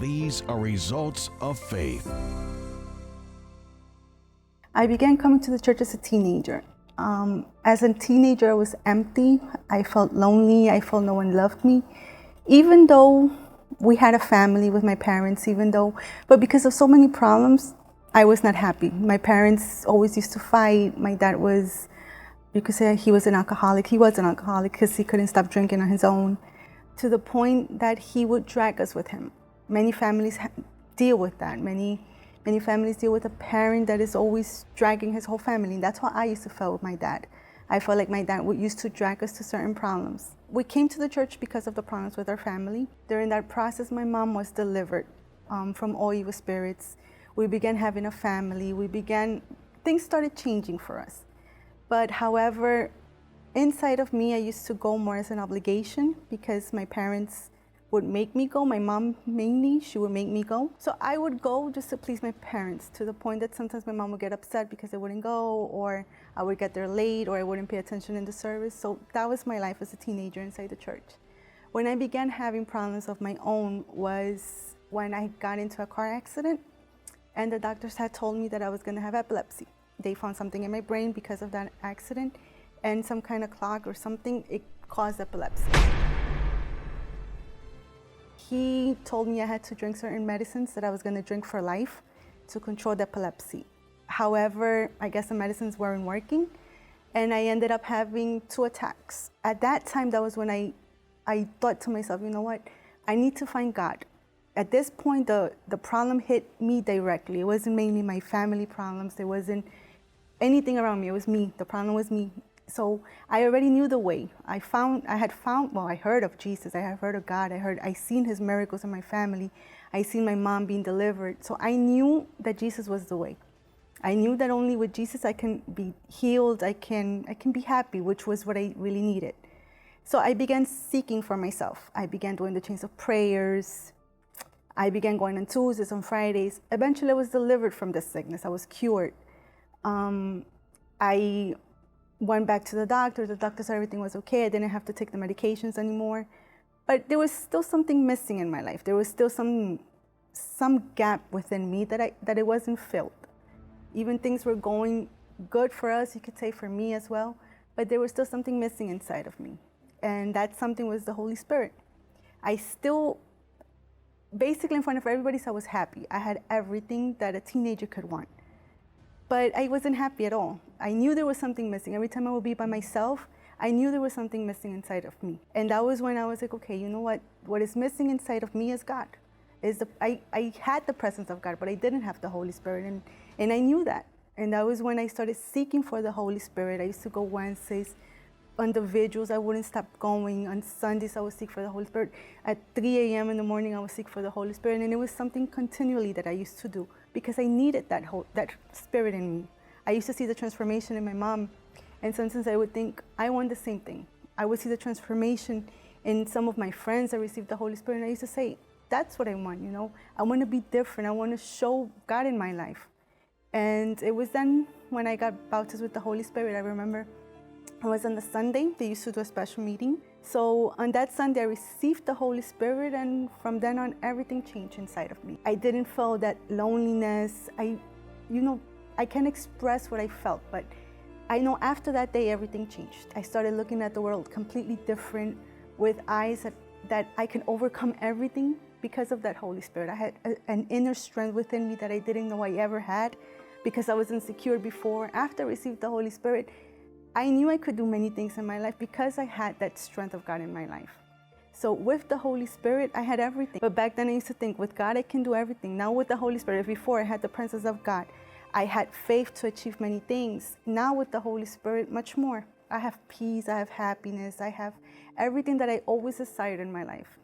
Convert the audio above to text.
These are results of faith. I began coming to the church as a teenager. As a teenager, I was empty. I felt lonely. I felt no one loved me. Even though we had a family with my parents, but because of so many problems, I was not happy. My parents always used to fight. My dad was, you could say he was an alcoholic. He was an alcoholic because he couldn't stop drinking on his own, to the point that he would drag us with him. Many families deal with that. Many families deal with a parent that is always dragging his whole family. And that's how I used to feel with my dad. I felt like my dad used to drag us to certain problems. We came to the church because of the problems with our family. During that process, my mom was delivered from all evil spirits. We began having a family. Things started changing for us. But however, inside of me, I used to go more as an obligation because my parents would make me go. My mom mainly, she would make me go. So I would go just to please my parents, to the point that sometimes my mom would get upset because I wouldn't go, or I would get there late, or I wouldn't pay attention in the service. So that was my life as a teenager inside the church. When I began having problems of my own was when I got into a car accident, and the doctors had told me that I was going to have epilepsy. They found something in my brain because of that accident, and some kind of clog or something, it caused epilepsy. He told me I had to drink certain medicines that I was going to drink for life to control the epilepsy. However, I guess the medicines weren't working, and I ended up having 2 attacks. At that time, that was when I thought to myself, you know what, I need to find God. At this point, the problem hit me directly. It wasn't mainly my family problems. There wasn't anything around me. It was me. The problem was me. So I already knew the way. I heard of Jesus. I had heard of God. I seen his miracles in my family. I seen my mom being delivered. So I knew that Jesus was the way. I knew that only with Jesus I can be healed. I can be happy, which was what I really needed. So I began seeking for myself. I began doing the chains of prayers. I began going on Tuesdays, on Fridays. Eventually I was delivered from this sickness. I was cured. I went back to the doctor. The doctor said everything was okay. I didn't have to take the medications anymore. But there was still something missing in my life. There was still some gap within me that it wasn't filled. Even things were going good for us, you could say for me as well, but there was still something missing inside of me. And that something was the Holy Spirit. I still, basically in front of everybody, I was happy. I had everything that a teenager could want. But I wasn't happy at all. I knew there was something missing. Every time I would be by myself, I knew there was something missing inside of me. And that was when I was like, okay, you know what? What is missing inside of me is God. I had the presence of God, but I didn't have the Holy Spirit. And I knew that. And that was when I started seeking for the Holy Spirit. I used to go Wednesdays. On the vigils, I wouldn't stop going. On Sundays, I would seek for the Holy Spirit. At 3 a.m. in the morning, I would seek for the Holy Spirit. And it was something continually that I used to do because I needed that Spirit in me. I used to see the transformation in my mom. And sometimes I would think, I want the same thing. I would see the transformation in some of my friends that received the Holy Spirit. And I used to say, that's what I want, you know. I want to be different. I want to show God in my life. And it was then when I got baptized with the Holy Spirit. I remember it was on the Sunday. They used to do a special meeting. So on that Sunday, I received the Holy Spirit, and from then on, everything changed inside of me. I didn't feel that loneliness. I can't express what I felt, but I know after that day, everything changed. I started looking at the world completely different, with eyes that I can overcome everything because of that Holy Spirit. I had an inner strength within me that I didn't know I ever had because I was insecure before. After I received the Holy Spirit, I knew I could do many things in my life because I had that strength of God in my life. So with the Holy Spirit, I had everything. But back then I used to think, with God, I can do everything. Now with the Holy Spirit, before I had the presence of God, I had faith to achieve many things. Now with the Holy Spirit, much more. I have peace, I have happiness, I have everything that I always desired in my life.